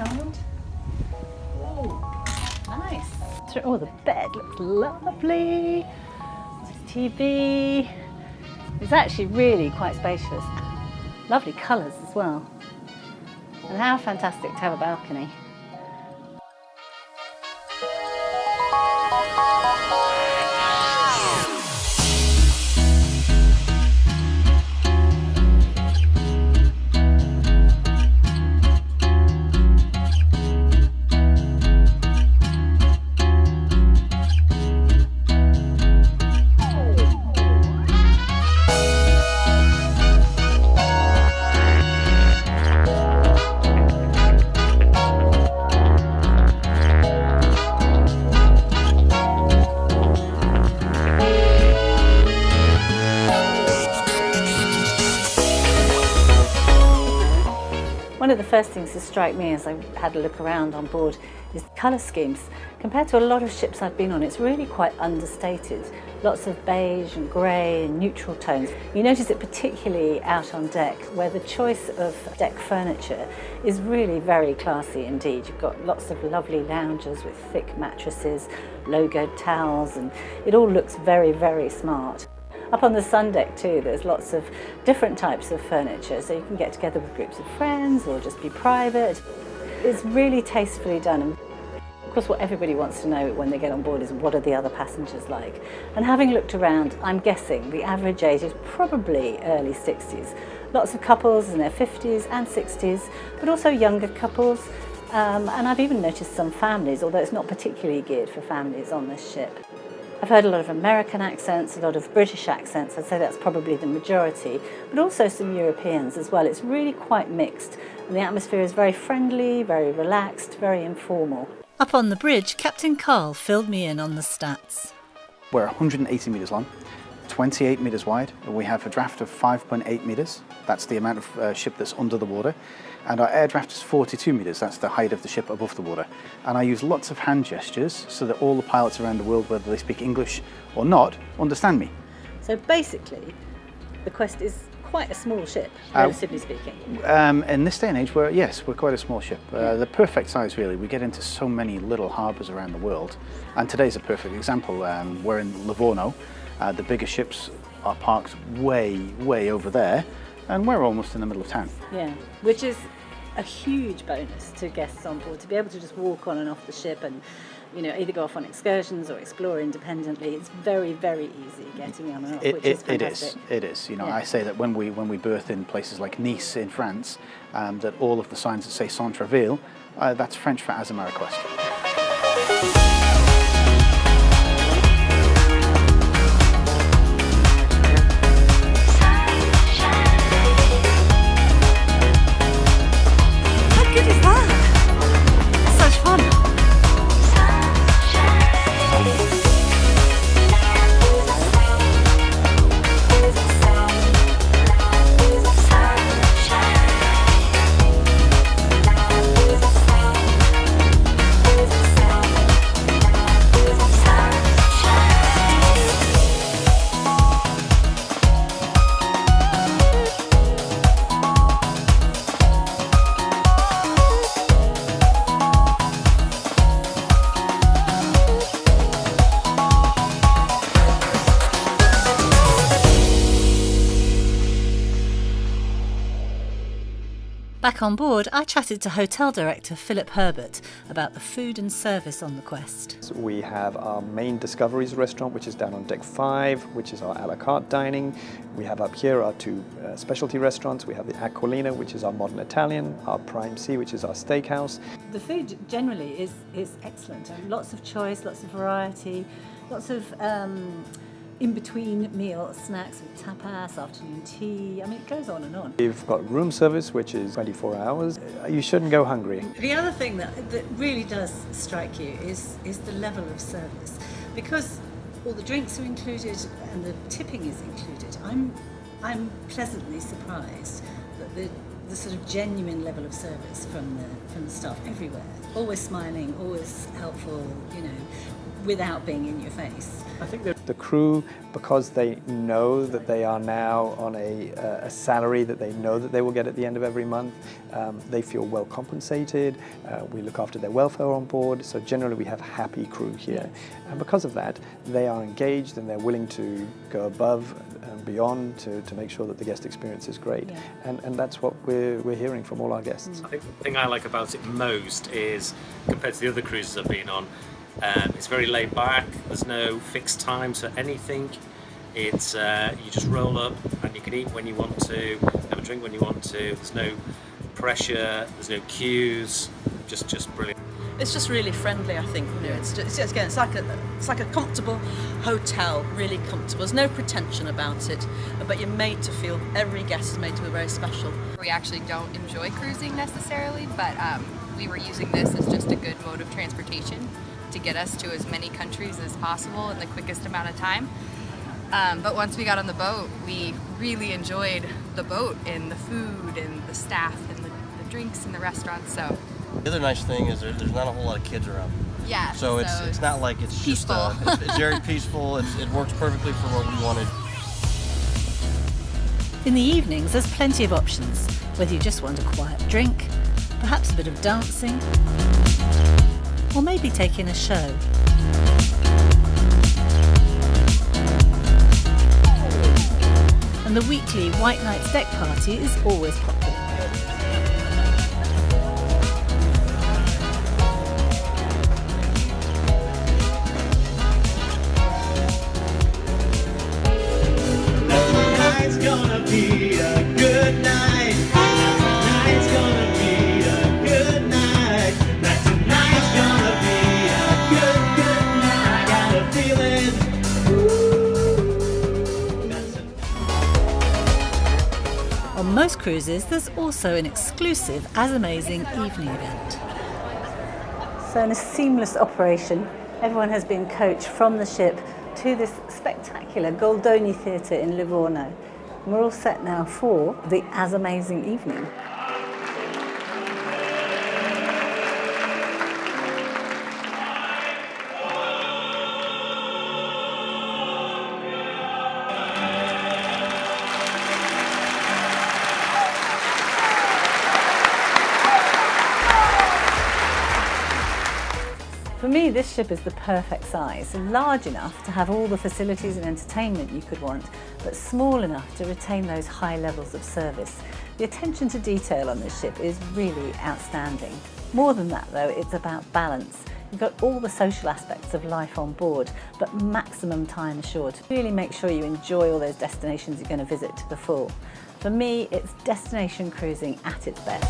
card. Oh, nice. Oh, the bed looks lovely. Nice TV. It's actually really quite spacious. Lovely colours as well. And how fantastic to have a balcony. One of the first things to strike me as I had a look around on board is the colour schemes. Compared to a lot of ships I've been on, it's really quite understated. Lots of beige and grey and neutral tones. You notice it particularly out on deck, where the choice of deck furniture is really very classy indeed. You've got lots of lovely loungers with thick mattresses, logoed towels, and it all looks very, very smart. Up on the sun deck too, there's lots of different types of furniture, so you can get together with groups of friends or just be private. It's really tastefully done. And of course, what everybody wants to know when they get on board is what are the other passengers like. And having looked around, I'm guessing the average age is probably early 60s. Lots of couples in their 50s and 60s, but also younger couples. And I've even noticed some families, although it's not particularly geared for families on this ship. I've heard a lot of American accents, a lot of British accents. I'd say that's probably the majority, but also some Europeans as well. It's really quite mixed, and the atmosphere is very friendly, very relaxed, very informal. Up on the bridge, Captain Carl filled me in on the stats. We're 180 metres long, 28 metres wide, and we have a draft of 5.8 metres. That's the amount of ship that's under the water. And our air draft is 42 metres, that's the height of the ship above the water. And I use lots of hand gestures so that all the pilots around the world, whether they speak English or not, understand me. So basically, the Quest is quite a small ship, relatively speaking. In this day and age, we're quite a small ship. The perfect size, really. We get into so many little harbours around the world. And today's a perfect example. We're in Livorno. The bigger ships are parked way over there. And we're almost in the middle of town. Yeah, which is a huge bonus to guests on board, to be able to just walk on and off the ship and, you know, either go off on excursions or explore independently. It's very, very easy getting on and off, which is fantastic. It is. You know, yeah. I say that when we berth in places like Nice in France, that all of the signs that say Centreville, that's French for Azamara Quest. Back on board, I chatted to Hotel Director Philip Herbert about the food and service on the Quest. We have our main Discoveries restaurant, which is down on deck 5, which is our a la carte dining. We have up here our two specialty restaurants. We have the Aquilina, which is our modern Italian, our Prime Sea, which is our steakhouse. The food generally is excellent. Lots of choice, lots of variety, lots of in-between meal snacks with tapas, afternoon tea. I mean, it goes on and on. We've got room service, which is 24 hours. You shouldn't go hungry. The other thing that really does strike you is the level of service. Because all the drinks are included and the tipping is included, I'm pleasantly surprised that the sort of genuine level of service from the staff everywhere. Always smiling, always helpful, you know, without being in your face. I think that The crew, because they know that they are now on a salary that they know that they will get at the end of every month, they feel well compensated. We look after their welfare on board, so generally we have happy crew here. And because of that, they are engaged and they're willing to go above and beyond to make sure that the guest experience is great. And that's what we're hearing from all our guests. I think the thing I like about it most is, compared to the other cruises I've been on, it's very laid back. There's no fixed time to anything. It's you just roll up and you can eat when you want to, have a drink when you want to. There's no pressure. There's no queues. Just brilliant. It's just really friendly, I think. You know, it's like a comfortable hotel, really comfortable. There's no pretension about it, but you're made to feel, every guest is made to feel very special. We actually don't enjoy cruising necessarily, but we were using this as just a good mode of transportation to get us to as many countries as possible in the quickest amount of time. But once we got on the boat, we really enjoyed the boat and the food and the staff and the drinks and the restaurants. So the other nice thing is there's not a whole lot of kids around. yeah, So it's not like it's peaceful. just it's very peaceful. It works perfectly for what we wanted. In the evenings, there's plenty of options, whether you just want a quiet drink, perhaps a bit of dancing, or maybe take in a show. And the weekly White Nights deck party is always popular. Tonight's gonna be a good night. Tonight's gonna be a good night. Tonight's gonna be a good night. I got a feeling. On most cruises, there's also an exclusive As Amazing evening event. So in a seamless operation, everyone has been coached from the ship to this spectacular Goldoni Theatre in Livorno. And we're all set now for the As Amazing evening. For me, this ship is the perfect size, large enough to have all the facilities and entertainment you could want, but small enough to retain those high levels of service. The attention to detail on this ship is really outstanding. More than that though, it's about balance. You've got all the social aspects of life on board, but maximum time assured. Really make sure you enjoy all those destinations you're going to visit to the full. For me, it's destination cruising at its best.